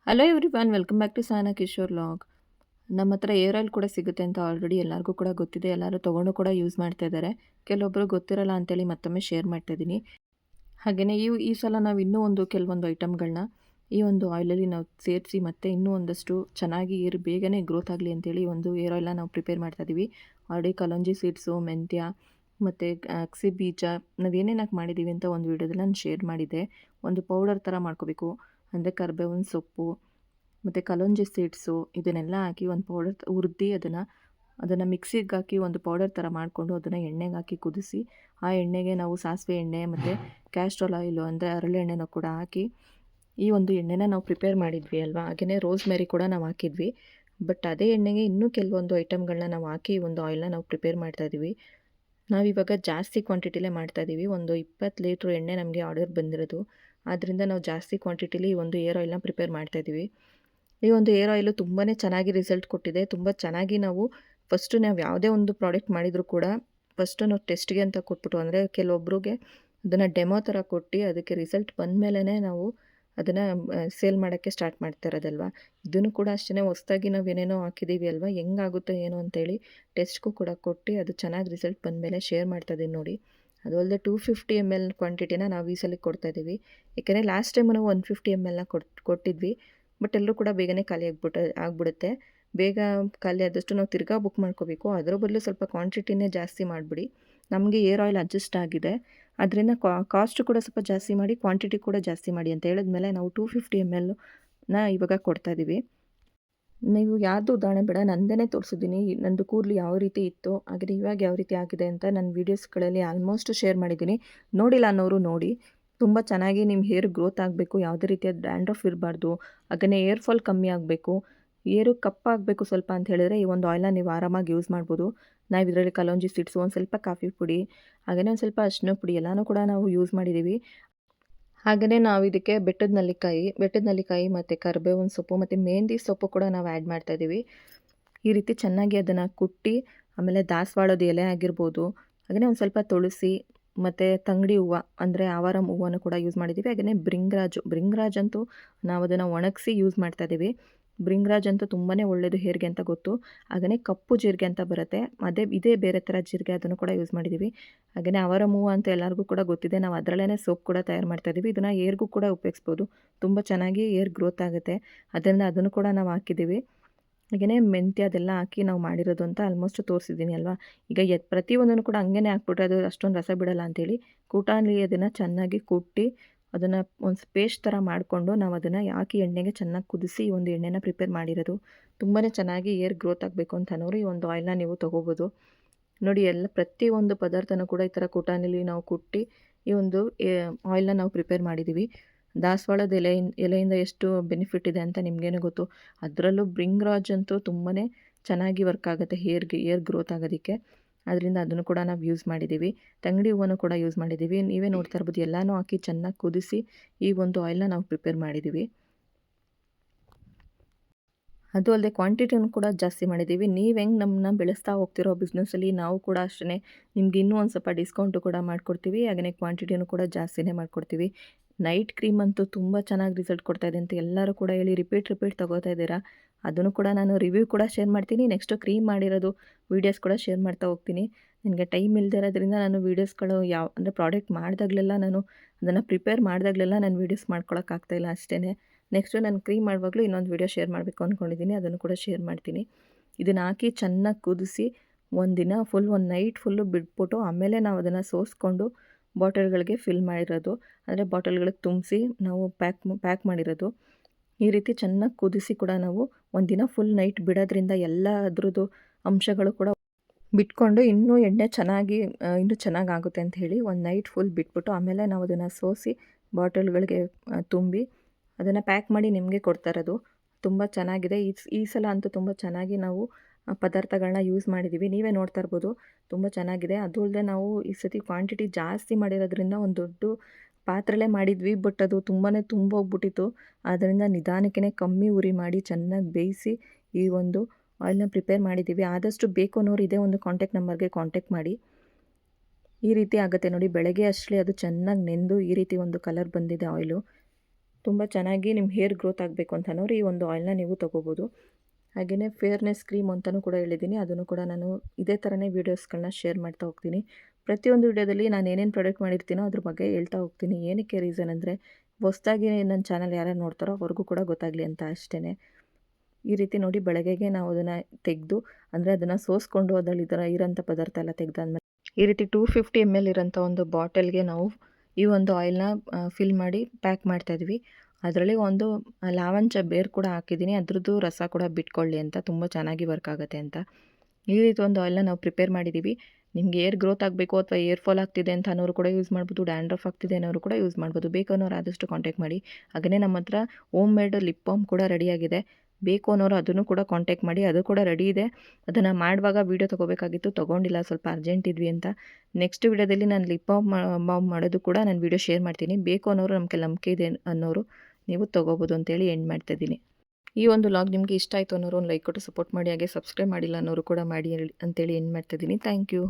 Hello everyone, welcome back to Sana Kishore log. ನಮ್ಮ ಹತ್ರ air oil ಕೂಡ ಸಿಗುತ್ತೆ ಅಂತ ಆಲ್ರೆಡಿ ಎಲ್ಲರಿಗೂ ಕೂಡ ಗೊತ್ತಿದೆ. ಎಲ್ಲರೂ ತೊಗೊಂಡು ಕೂಡ ಯೂಸ್ ಮಾಡ್ತಾ ಇದ್ದಾರೆ. ಕೆಲವೊಬ್ಬರು ಗೊತ್ತಿರಲ್ಲ ಅಂತೇಳಿ ಮತ್ತೊಮ್ಮೆ ಶೇರ್ ಮಾಡ್ತಾ ಇದ್ದೀನಿ. ಹಾಗೆಯೇ ಈ ಸಲ ನಾವು ಇನ್ನೂ ಕೆಲವೊಂದು ಐಟಮ್ಗಳನ್ನ ಈ ಒಂದು ಆಯಿಲಲ್ಲಿ ನಾವು ಸೇರಿಸಿ ಮತ್ತು ಇನ್ನೂ ಒಂದಷ್ಟು ಚೆನ್ನಾಗಿ ಬೇಗನೆ ಗ್ರೋತ್ ಆಗಲಿ ಅಂತೇಳಿ ಒಂದು ಏರ್ ಆಯಿಲ್ನ ನಾವು ಪ್ರಿಪೇರ್ ಮಾಡ್ತಾ ಇದ್ದೀವಿ. ಆಲ್ರೆಡಿ ಕಲಂಜಿ ಸೀಡ್ಸು, ಮೆಂತ್ಯ ಮತ್ತು ಅಗಸೆ ಬೀಜ ನಾವೇನೇನಾಗಿ ಮಾಡಿದ್ದೀವಿ ಅಂತ ಒಂದು ವೀಡಿಯೋದಲ್ಲಿ ನಾನು ಶೇರ್ ಮಾಡಿದ್ದೆ. ಒಂದು ಪೌಡರ್ ಥರ ಮಾಡ್ಕೋಬೇಕು. ಅಂದರೆ ಕರಿಬೇವಿನ ಸೊಪ್ಪು ಮತ್ತು ಕಲಂಜಿ ಸೀಡ್ಸು ಇದನ್ನೆಲ್ಲ ಹಾಕಿ ಒಂದು ಪೌಡರ್ ಹುರಿದು ಅದನ್ನು ಮಿಕ್ಸಿಗೆ ಹಾಕಿ ಒಂದು ಪೌಡರ್ ಥರ ಮಾಡಿಕೊಂಡು ಅದನ್ನು ಎಣ್ಣೆಗೆ ಹಾಕಿ ಕುದಿಸಿ, ಆ ಎಣ್ಣೆಗೆ ನಾವು ಸಾಸಿವೆ ಎಣ್ಣೆ ಮತ್ತು ಕ್ಯಾಸ್ಟ್ರೋಲ್ ಆಯಿಲು ಅಂದರೆ ಹರಳೆಣ್ಣೆನೂ ಕೂಡ ಹಾಕಿ ಈ ಒಂದು ಎಣ್ಣೆನ ನಾವು ಪ್ರಿಪೇರ್ ಮಾಡಿದ್ವಿ ಅಲ್ವಾ. ಹಾಗೆಯೇ ರೋಸ್ಮೆರಿ ಕೂಡ ನಾವು ಹಾಕಿದ್ವಿ. ಬಟ್ ಅದೇ ಎಣ್ಣೆಗೆ ಇನ್ನೂ ಕೆಲವೊಂದು ಐಟಮ್ಗಳನ್ನ ನಾವು ಹಾಕಿ ಒಂದು ಆಯಿಲ್ನ ನಾವು ಪ್ರಿಪೇರ್ ಮಾಡ್ತಾಯಿದ್ದೀವಿ. ನಾವಿವಾಗ ಜಾಸ್ತಿ ಕ್ವಾಂಟಿಟಿಲೇ ಮಾಡ್ತಾಯಿದ್ದೀವಿ. ಒಂದು 20 ಲೀಟ್ರ್ ಎಣ್ಣೆ ನಮಗೆ ಆರ್ಡರ್ ಬಂದಿರೋದು. ಆದ್ದರಿಂದ ನಾವು ಜಾಸ್ತಿ ಕ್ವಾಂಟಿಟಿಲಿ ಈ ಒಂದು ಏರ್ ಆಯಿಲ್ನ ಪ್ರಿಪೇರ್ ಮಾಡ್ತಾಯಿದ್ದೀವಿ. ಈ ಒಂದು ಏರ್ ಆಯಿಲು ತುಂಬಾ ಚೆನ್ನಾಗಿ ರಿಸಲ್ಟ್ ಕೊಟ್ಟಿದೆ. ತುಂಬ ಚೆನ್ನಾಗಿ ನಾವು ಯಾವುದೇ ಒಂದು ಪ್ರಾಡಕ್ಟ್ ಮಾಡಿದರೂ ಕೂಡ ಫಸ್ಟು ನಾವು ಟೆಸ್ಟ್ಗೆ ಅಂತ ಕೊಟ್ಬಿಟ್ಟು, ಅಂದರೆ ಕೆಲವೊಬ್ರಿಗೆ ಅದನ್ನು ಡೆಮೋ ಥರ ಕೊಟ್ಟು ಅದಕ್ಕೆ ರಿಸಲ್ಟ್ ಬಂದ ಮೇಲೇ ನಾವು ಅದನ್ನು ಸೇಲ್ ಮಾಡೋಕ್ಕೆ ಸ್ಟಾರ್ಟ್ ಮಾಡ್ತಾ ಇರೋದಲ್ವ. ಇದನ್ನು ಕೂಡ ಅಷ್ಟೇ ಹೊಸ್ದಾಗಿ ನಾವು ಏನೇನೋ ಹಾಕಿದ್ದೀವಿ ಅಲ್ವಾ, ಹೆಂಗಾಗುತ್ತೋ ಏನೋ ಅಂತೇಳಿ ಟೆಸ್ಟ್ಗೂ ಕೂಡ ಕೊಟ್ಟು ಅದು ಚೆನ್ನಾಗಿ ರಿಸಲ್ಟ್ ಬಂದಮೇಲೆ ಶೇರ್ ಮಾಡ್ತಾಯಿದ್ದೀನಿ ನೋಡಿ. ಅದು ಅಲ್ಲದೆ 250 ml ಕ್ವಾಂಟಿಟಿನ ನಾವು ಈ ಸಲ ಕೊಡ್ತಾಯಿದ್ದೀವಿ. ಏಕೆಂದರೆ ಲಾಸ್ಟ್ ಟೈಮ್ ನಾವು 150 mlನ ಕೊಟ್ಟಿದ್ವಿ. ಬಟ್ ಎಲ್ಲರೂ ಕೂಡ ಬೇಗನೆ ಖಾಲಿ ಆಗಿಬಿಡುತ್ತೆ. ಬೇಗ ಖಾಲಿ ಆದಷ್ಟು ನಾವು ತಿರ್ಗಾ ಬುಕ್ ಮಾಡ್ಕೋಬೇಕು. ಅದರ ಬದಲು ಸ್ವಲ್ಪ ಕ್ವಾಂಟಿಟಿನೇ ಜಾಸ್ತಿ ಮಾಡಿಬಿಡಿ. ನಮಗೆ ಏರ್ ಆಯಿಲ್ ಅಡ್ಜಸ್ಟ್ ಆಗಿದೆ, ಅದರಿಂದ ಕಾಸ್ಟ್ ಕೂಡ ಸ್ವಲ್ಪ ಜಾಸ್ತಿ ಮಾಡಿ, ಕ್ವಾಂಟಿಟಿ ಕೂಡ ಜಾಸ್ತಿ ಮಾಡಿ ಅಂತ ಹೇಳಿದ್ಮೇಲೆ ನಾವು 250 mlನ ಇವಾಗ ಕೊಡ್ತಾಯಿದ್ದೀವಿ. ನೀವು ಯಾರ್ದು ಉದಾಹರಣೆ ಬೇಡ, ನಂದೇ ತೋರಿಸಿದ್ದೀನಿ. ನಂದು ಕೂದಲು ಯಾವ ರೀತಿ ಇತ್ತು, ಹಾಗೆ ಇವಾಗ ಯಾವ ರೀತಿ ಆಗಿದೆ ಅಂತ ನನ್ನ ವೀಡಿಯೋಸ್ಗಳಲ್ಲಿ ಆಲ್ಮೋಸ್ಟ್ ಶೇರ್ ಮಾಡಿದ್ದೀನಿ. ನೋಡಿಲ್ಲ ಅನ್ನೋರು ನೋಡಿ. ತುಂಬ ಚೆನ್ನಾಗಿ ನಿಮ್ಮ ಹೇರ್ ಗ್ರೋತ್ ಆಗಬೇಕು, ಯಾವುದೇ ರೀತಿಯ ಡ್ಯಾಂಡ್ರಫ್ ಇರಬಾರ್ದು, ಹಾಗೆಯೇ ಏರ್ ಫಾಲ್ ಕಮ್ಮಿ ಆಗಬೇಕು, ಏರು ಕಪ್ಪಾಗಬೇಕು ಸ್ವಲ್ಪ ಅಂತ ಹೇಳಿದ್ರೆ ಈ ಒಂದು ಆಯಿಲ್ನ ನೀವು ಆರಾಮಾಗಿ ಯೂಸ್ ಮಾಡ್ಬೋದು. ನಾವು ಇದರಲ್ಲಿ ಕಲೋಂಜಿ ಸೀಡ್ಸು, ಒಂದು ಸ್ವಲ್ಪ ಕಾಫಿ ಪುಡಿ, ಹಾಗೆಯೇ ಒಂದು ಸ್ವಲ್ಪ ಅರಿಶಿನ ಪುಡಿ ಎಲ್ಲನೂ ಕೂಡ ನಾವು ಯೂಸ್ ಮಾಡಿದ್ದೀವಿ. ಹಾಗೆಯೇ ನಾವು ಇದಕ್ಕೆ ಬೆಟ್ಟದ ನೆಲ್ಲಿಕಾಯಿ ಮತ್ತು ಕರಿಬೇವಿನ ಸೊಪ್ಪು ಮತ್ತು ಮೆಹಂದಿ ಸೊಪ್ಪು ಕೂಡ ನಾವು ಆ್ಯಡ್ ಮಾಡ್ತಾಯಿದ್ದೀವಿ. ಈ ರೀತಿ ಚೆನ್ನಾಗಿ ಅದನ್ನು ಕುಟ್ಟಿ, ಆಮೇಲೆ ದಾಸವಾಳದ ಎಲೆ ಆಗಿರ್ಬೋದು, ಹಾಗೆಯೇ ಒಂದು ಸ್ವಲ್ಪ ತುಳಸಿ ಮತ್ತು ತಂಗಡಿ ಹೂವು ಅಂದರೆ ಆವಾರಂ ಹೂವನ್ನು ಕೂಡ ಯೂಸ್ ಮಾಡಿದ್ದೀವಿ. ಹಾಗೆಯೇ ಭೃಂಗರಾಜ್ ಅಂತೂ ನಾವು ಅದನ್ನು ಒಣಗಿಸಿ ಯೂಸ್ ಮಾಡ್ತಾಯಿದ್ದೀವಿ. ಭೃಂಗರಾಜ್ ಅಂತೂ ತುಂಬಾ ಒಳ್ಳೆಯದು ಹೇರ್ಗೆ ಅಂತ ಗೊತ್ತು. ಹಾಗೆಯೇ ಕಪ್ಪು ಜೀರಿಗೆ ಅಂತ ಬರುತ್ತೆ, ಇದೇ ಬೇರೆ ಥರ ಜೀರಿಗೆ, ಅದನ್ನು ಕೂಡ ಯೂಸ್ ಮಾಡಿದ್ದೀವಿ. ಹಾಗೆಯೇ ಆವಾರಂ ಹೂವು ಅಂತ ಎಲ್ಲರಿಗೂ ಕೂಡ ಗೊತ್ತಿದೆ. ನಾವು ಅದರಲ್ಲೇ ಸೋಪ್ ಕೂಡ ತಯಾರು ಮಾಡ್ತಾಯಿದ್ದೀವಿ. ಇದನ್ನು ಏರ್ಗೂ ಕೂಡ ಉಪಯೋಗಿಸ್ಬೋದು. ತುಂಬ ಚೆನ್ನಾಗಿ ಏರ್ ಗ್ರೋತ್ ಆಗುತ್ತೆ. ಅದರಿಂದ ಅದನ್ನು ಕೂಡ ನಾವು ಹಾಕಿದ್ದೀವಿ. ಹಾಗೆಯೇ ಮೆಂತ್ಯ ಅದೆಲ್ಲ ಹಾಕಿ ನಾವು ಮಾಡಿರೋದು ಅಂತ ಆಲ್ಮೋಸ್ಟ್ ತೋರಿಸಿದ್ದೀನಿ ಅಲ್ವಾ. ಈಗ ಪ್ರತಿಯೊಂದನ್ನು ಕೂಡ ಹಂಗೇ ಹಾಕ್ಬಿಟ್ರೆ ಅದು ಅಷ್ಟೊಂದು ರಸ ಬಿಡೋಲ್ಲ ಅಂತೇಳಿ ಕೂಟಾಲಿ ಅದನ್ನು ಚೆನ್ನಾಗಿ ಕುಟ್ಟಿ ಅದನ್ನು ಒಂದು ಪೇಸ್ಟ್ ಥರ ಮಾಡಿಕೊಂಡು ನಾವು ಅದನ್ನು ಹಾಕಿ ಎಣ್ಣೆಗೆ ಚೆನ್ನಾಗಿ ಕುದಿಸಿ ಒಂದು ಎಣ್ಣೆನ ಪ್ರಿಪೇರ್ ಮಾಡಿರೋದು. ತುಂಬಾ ಚೆನ್ನಾಗಿ ಏರ್ ಗ್ರೋತ್ ಆಗಬೇಕು ಅಂತ ಅನ್ನೋರು ಈ ಒಂದು ಆಯಿಲ್ನ ನೀವು ತೊಗೋಬೋದು. ನೋಡಿ, ಪ್ರತಿಯೊಂದು ಪದಾರ್ಥನೂ ಕೂಡ ಈ ಥರ ಕೂಟಾನಿಲಿ ನಾವು ಕುಟ್ಟಿ ಈ ಒಂದು ಆಯಿಲ್ನ ನಾವು ಪ್ರಿಪೇರ್ ಮಾಡಿದ್ದೀವಿ. ದಾಸವಾಳದ ಎಲೆಯಿಂದ ಎಷ್ಟು ಬೆನಿಫಿಟ್ ಇದೆ ಅಂತ ನಿಮಗೇನು ಗೊತ್ತು. ಅದರಲ್ಲೂ ಭೃಂಗರಾಜ್ ಅಂತೂ ತುಂಬಾ ಚೆನ್ನಾಗಿ ವರ್ಕ್ ಆಗುತ್ತೆ ಏರ್ ಗ್ರೋತ್ ಆಗೋದಕ್ಕೆ. ಅದರಿಂದ ಅದನ್ನು ಕೂಡ ನಾವು ಯೂಸ್ ಮಾಡಿದ್ದೀವಿ. ತಂಗಡಿ ಹೂವನ್ನು ಕೂಡ ಯೂಸ್ ಮಾಡಿದ್ದೀವಿ. ನೀವೇ ನೋಡ್ತಾ ಇರ್ಬೋದು, ಎಲ್ಲನೂ ಹಾಕಿ ಚೆನ್ನಾಗಿ ಕುದಿಸಿ ಈ ಒಂದು ಆಯಿಲ್ನ ನಾವು ಪ್ರಿಪೇರ್ ಮಾಡಿದ್ದೀವಿ. ಅದು ಅಲ್ಲದೆ ಕ್ವಾಂಟಿಟಿಯನ್ನು ಕೂಡ ಜಾಸ್ತಿ ಮಾಡಿದ್ದೀವಿ. ನೀವು ಹೆಂಗೆ ನಮ್ಮನ್ನ ಬೆಳೆಸ್ತಾ ಹೋಗ್ತಿರೋ ಬಿಸ್ನೆಸ್ಸಲ್ಲಿ ನಾವು ಕೂಡ ಅಷ್ಟೇ ನಿಮ್ಗೆ ಇನ್ನೂ ಒಂದು ಸ್ವಲ್ಪ ಡಿಸ್ಕೌಂಟು ಕೂಡ ಮಾಡಿಕೊಡ್ತೀವಿ. ಹಾಗೆಯೇ ಕ್ವಾಂಟಿಟಿಯನ್ನು ಕೂಡ ಜಾಸ್ತಿನೇ ಮಾಡಿಕೊಡ್ತೀವಿ. ನೈಟ್ ಕ್ರೀಮ್ ಅಂತೂ ತುಂಬ ಚೆನ್ನಾಗಿ ರಿಸಲ್ಟ್ ಕೊಡ್ತಾಯಿದೆ ಅಂತ ಎಲ್ಲರೂ ಕೂಡ ಹೇಳಿ ರಿಪೀಟ್ ತೊಗೋತಾ ಇದ್ದೀರಾ. ಅದನ್ನು ಕೂಡ ನಾನು ರಿವ್ಯೂ ಕೂಡ ಶೇರ್ ಮಾಡ್ತೀನಿ. ನೆಕ್ಸ್ಟು ಕ್ರೀಮ್ ಮಾಡಿರೋದು ವೀಡಿಯೋಸ್ ಕೂಡ ಶೇರ್ ಮಾಡ್ತಾ ಹೋಗ್ತೀನಿ. ನನಗೆ ಟೈಮ್ ಇಲ್ಲದೆ ಇರೋದ್ರಿಂದ ನಾನು ವೀಡಿಯೋಸ್ಗಳು ಅಂದರೆ ಪ್ರಾಡಕ್ಟ್ ಮಾಡಿದಾಗಲೆಲ್ಲ ನಾನು ಅದನ್ನು ಪ್ರಿಪೇರ್ ಮಾಡಿದಾಗಲೆಲ್ಲ ನಾನು ವೀಡಿಯೋಸ್ ಮಾಡ್ಕೊಳಕ್ಕಾಗ್ತಾಯಿಲ್ಲ ಅಷ್ಟೇ. ನೆಕ್ಸ್ಟು ನಾನು ಕ್ರೀಮ್ ಮಾಡುವಾಗಲೂ ಇನ್ನೊಂದು ವೀಡಿಯೋ ಶೇರ್ ಮಾಡಬೇಕು ಅಂದ್ಕೊಂಡಿದ್ದೀನಿ, ಅದನ್ನು ಕೂಡ ಶೇರ್ ಮಾಡ್ತೀನಿ. ಇದನ್ನು ಹಾಕಿ ಚೆನ್ನಾಗಿ ಕುದಿಸಿ ಒಂದು ನೈಟ್ ಫುಲ್ಲು ಬಿಟ್ಬಿಟ್ಟು ಆಮೇಲೆ ನಾವು ಅದನ್ನು ಸೋಸ್ಕೊಂಡು ಬಾಟಲ್ಗಳಿಗೆ ಫಿಲ್ ಮಾಡಿರೋದು, ಅಂದರೆ ಬಾಟಲ್ಗಳಿಗೆ ತುಂಬಿಸಿ ನಾವು ಪ್ಯಾಕ್ ಮಾಡಿರೋದು. ಈ ರೀತಿ ಚೆನ್ನಾಗಿ ಕುದಿಸಿ ಕೂಡ ನಾವು ಒಂದಿನ ಫುಲ್ ನೈಟ್ ಬಿಡೋದ್ರಿಂದ ಎಲ್ಲ ಅದರದ್ದು ಅಂಶಗಳು ಕೂಡ ಬಿಟ್ಕೊಂಡು ಇನ್ನೂ ಎಣ್ಣೆ ಇನ್ನೂ ಚೆನ್ನಾಗಾಗುತ್ತೆ ಅಂತ ಹೇಳಿ ಒಂದು ನೈಟ್ ಫುಲ್ ಬಿಟ್ಬಿಟ್ಟು ಆಮೇಲೆ ನಾವು ಅದನ್ನು ಸೋಸಿ ಬಾಟಲ್ಗಳಿಗೆ ತುಂಬಿ ಅದನ್ನು ಪ್ಯಾಕ್ ಮಾಡಿ ನಿಮಗೆ ಕೊಡ್ತಾ ಇರೋದು. ತುಂಬ ಚೆನ್ನಾಗಿದೆ. ಈ ಸಲ ಅಂತೂ ತುಂಬ ಚೆನ್ನಾಗಿ ನಾವು ಪದಾರ್ಥಗಳನ್ನ ಯೂಸ್ ಮಾಡಿದ್ದೀವಿ. ನೀವೇ ನೋಡ್ತಾ ಇರ್ಬೋದು, ತುಂಬ ಚೆನ್ನಾಗಿದೆ. ಅದು ಅಲ್ಲದೆ ನಾವು ಈ ಸತಿ ಕ್ವಾಂಟಿಟಿ ಜಾಸ್ತಿ ಮಾಡಿರೋದ್ರಿಂದ ಒಂದು ದೊಡ್ಡ ಪಾತ್ರೆಲೇ ಮಾಡಿದ್ವಿ, ಬಟ್ ಅದು ತುಂಬಾ ತುಂಬೋಗ್ಬಿಟ್ಟಿತ್ತು. ಆದ್ದರಿಂದ ನಿಧಾನಕ್ಕೆ ಕಮ್ಮಿ ಉರಿ ಮಾಡಿ ಚೆನ್ನಾಗಿ ಬೇಯಿಸಿ ಈ ಒಂದು ಆಯಿಲ್ನ ಪ್ರಿಪೇರ್ ಮಾಡಿದ್ದೀವಿ. ಆದಷ್ಟು ಬೇಕು ಅನ್ನೋರು ಇದೇ ಒಂದು ಕಾಂಟ್ಯಾಕ್ಟ್ ನಂಬರ್ಗೆ ಕಾಂಟ್ಯಾಕ್ಟ್ ಮಾಡಿ. ಈ ರೀತಿ ಆಗುತ್ತೆ ನೋಡಿ, ಬೆಳಗ್ಗೆ ಅಷ್ಟೇ ಅದು ಚೆನ್ನಾಗಿ ನೆಂದು ಈ ರೀತಿ ಒಂದು ಕಲರ್ ಬಂದಿದೆ ಆಯಿಲು. ತುಂಬ ಚೆನ್ನಾಗಿ ನಿಮ್ಮ ಹೇರ್ ಗ್ರೋತ್ ಆಗಬೇಕು ಅಂತ ಅನ್ನೋರು ಈ ಒಂದು ಆಯಿಲ್ನ ನೀವು ತೊಗೋಬೋದು. ಹಾಗೆಯೇ ಫೇರ್ನೆಸ್ ಕ್ರೀಮ್ ಅಂತಲೂ ಕೂಡ ಹೇಳಿದ್ದೀನಿ. ಅದನ್ನು ಕೂಡ ನಾನು ಇದೇ ಥರನೇ ವೀಡಿಯೋಸ್ಗಳನ್ನ ಶೇರ್ ಮಾಡ್ತಾ ಹೋಗ್ತೀನಿ. ಪ್ರತಿಯೊಂದು ವೀಡಿಯೋದಲ್ಲಿ ನಾನು ಏನೇನು ಪ್ರಾಡಕ್ಟ್ ಮಾಡಿರ್ತೀನೋ ಅದ್ರ ಬಗ್ಗೆ ಹೇಳ್ತಾ ಹೋಗ್ತೀನಿ. ಏನಕ್ಕೆ ರೀಸನ್ ಅಂದರೆ ಹೊಸ್ದಾಗಿ ನನ್ನ ಚಾನಲ್ ಯಾರ್ಯಾರು ನೋಡ್ತಾರೋ ಅವ್ರಿಗೂ ಕೂಡ ಗೊತ್ತಾಗಲಿ ಅಂತ ಅಷ್ಟೇ. ಈ ರೀತಿ ನೋಡಿ ಬೆಳಗ್ಗೆಗೆ ನಾವು ಅದನ್ನು ತೆಗೆದು ಅಂದರೆ ಅದನ್ನು ಸೋಸ್ಕೊಂಡು ಅದರಲ್ಲಿ ಇರೋಂಥ ಪದಾರ್ಥ ಎಲ್ಲ ತೆಗೆದಾದ್ಮೇಲೆ ಈ ರೀತಿ 250 ml ಇರೋಂಥ ಒಂದು ಬಾಟಲ್ಗೆ ನಾವು ಈ ಒಂದು ಆಯಿಲ್ನ ಫಿಲ್ ಮಾಡಿ ಪ್ಯಾಕ್ ಮಾಡ್ತಾಯಿದ್ವಿ. ಅದರಲ್ಲಿ ಒಂದು ಲಾವಂಚ ಬೇರು ಕೂಡ ಹಾಕಿದ್ದೀನಿ. ಅದ್ರದ್ದು ರಸ ಕೂಡ ಬಿಟ್ಕೊಳ್ಳಿ ಅಂತ, ತುಂಬ ಚೆನ್ನಾಗಿ ವರ್ಕ್ ಆಗುತ್ತೆ ಅಂತ. ಈ ರೀತಿ ಒಂದು ಆಯಿಲ್ನ ನಾವು ಪ್ರಿಪೇರ್ ಮಾಡಿದ್ದೀವಿ. ನಿಮಗೆ ಏರ್ ಗ್ರೋತ್ ಆಗಬೇಕು ಅಥವಾ ಏರ್ ಫಾಲ್ ಆಗ್ತಿದೆ ಅಂತ ಅನ್ನೋರು ಕೂಡ ಯೂಸ್ ಮಾಡ್ಬೋದು. ಡ್ಯಾಂಡ್ರಫ್ ಆಗ್ತಿದೆ ಅನ್ನೋರು ಕೂಡ ಯೂಸ್ ಮಾಡ್ಬೋದು. ಬೇಕು ಅನ್ನೋರು ಆದಷ್ಟು ಕಾಂಟ್ಯಾಕ್ಟ್ ಮಾಡಿ. ಹಾಗೆಯೇ ನಮ್ಮ ಹತ್ರ ಹೋಮ್ ಮೇಡ್ ಲಿಪ್ ಬಾಮ್ ಕೂಡ ರೆಡಿಯಾಗಿದೆ. ಬೇಕು ಅನ್ನೋರು ಅದನ್ನು ಕೂಡ ಕಾಂಟ್ಯಾಕ್ಟ್ ಮಾಡಿ. ಅದು ಕೂಡ ರೆಡಿ ಇದೆ. ಅದನ್ನು ಮಾಡುವಾಗ ವೀಡಿಯೋ ತೊಗೋಬೇಕಾಗಿತ್ತು, ತೊಗೊಂಡಿಲ್ಲ, ಸ್ವಲ್ಪ ಅರ್ಜೆಂಟ್ ಇದ್ವಿ ಅಂತ. ನೆಕ್ಸ್ಟ್ ವೀಡಿಯೋದಲ್ಲಿ ನಾನು ಲಿಪ್ ಬಾಮ್ ಮಾಡೋದು ಕೂಡ ನಾನು ವೀಡಿಯೋ ಶೇರ್ ಮಾಡ್ತೀನಿ. ಬೇಕು ಅನ್ನೋರು ನಮಗೆ ನಂಬಿಕೆ ಇದೆ ಅನ್ನೋರು ನೀವು ತೊಗೋಬೋದು ಅಂತೇಳಿ ಎಂಡ್ ಮಾಡ್ತಾಯಿದ್ದೀನಿ. ಈ ಒಂದು ಲಾಗ್ ನಿಮಗೆ ಇಷ್ಟ ಆಯಿತು ಅನ್ನೋರು ಒಂದು ಲೈಕ್ ಕೊಟ್ಟು ಸಪೋರ್ಟ್ ಮಾಡಿ. ಹಾಗೆ ಸಬ್ಸ್ಕ್ರೈಬ್ ಮಾಡಿಲ್ಲ ಅನ್ನೋರು ಕೂಡ ಮಾಡಿ ಅಂತೇಳಿ ಎಂಡ್ ಮಾಡ್ತಾಯಿದ್ದೀನಿ. Thank you.